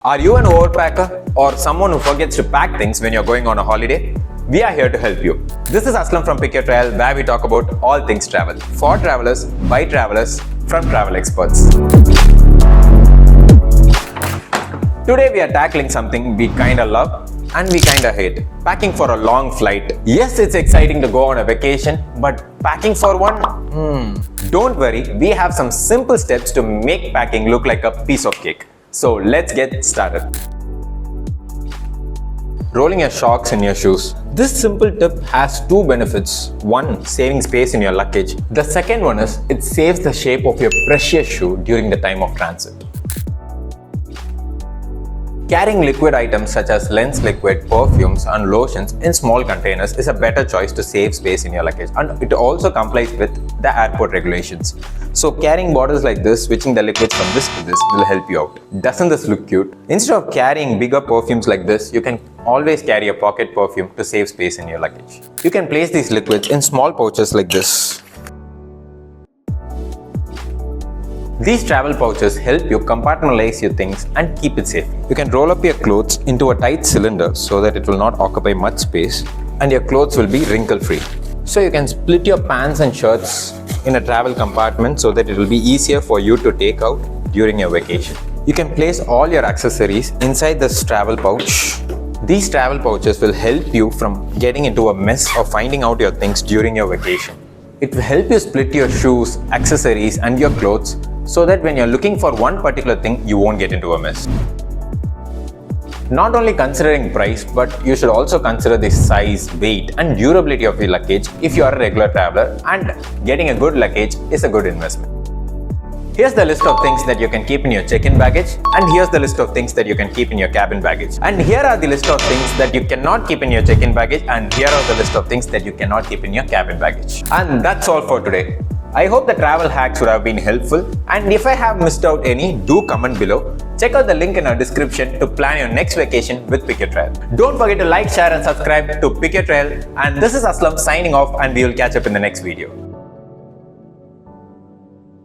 Are you an overpacker or someone who forgets to pack things when you're going on a holiday? We are here to help you. This is Aslam from PickYourTrail, where we talk about all things travel. For travelers, by travelers, from travel experts. Today we are tackling something we kinda love and we kinda hate. Packing for a long flight. Yes, it's exciting to go on a vacation, but packing for one? Don't worry, we have some simple steps to make packing look like a piece of cake. So let's get started. Rolling your socks in your shoes. This simple tip has two benefits. One, saving space in your luggage. The second one is it saves the shape of your precious shoe during the time of transit. Carrying liquid items such as lens liquid, perfumes and lotions in small containers is a better choice to save space in your luggage, and it also complies with the airport regulations. So carrying bottles like this, switching the liquids from this to this will help you out. Doesn't this look cute? Instead of carrying bigger perfumes like this, you can always carry a pocket perfume to save space in your luggage. You can place these liquids in small pouches like this. These travel pouches help you compartmentalize your things and keep it safe. You can roll up your clothes into a tight cylinder so that it will not occupy much space and your clothes will be wrinkle-free. So you can split your pants and shirts in a travel compartment so that it will be easier for you to take out during your vacation. You can place all your accessories inside this travel pouch. These travel pouches will help you from getting into a mess or finding out your things during your vacation. It will help you split your shoes, accessories and your clothes so that when you're looking for one particular thing, you won't get into a mess. Not only considering price, but you should also consider the size, weight and durability of your luggage if you are a regular traveler, and getting a good luggage is a good investment. Here's the list of things that you can keep in your check-in baggage, and here's the list of things that you can keep in your cabin baggage. And here are the list of things that you cannot keep in your check-in baggage, and here are the list of things that you cannot keep in your cabin baggage. And that's all for today. I hope the travel hacks would have been helpful, and if I have missed out any, do comment below. Check out the link in our description to plan your next vacation with PickYourTrail. Don't forget to like, share and subscribe to PickYourTrail, and this is Aslam signing off, and we will catch up in the next video.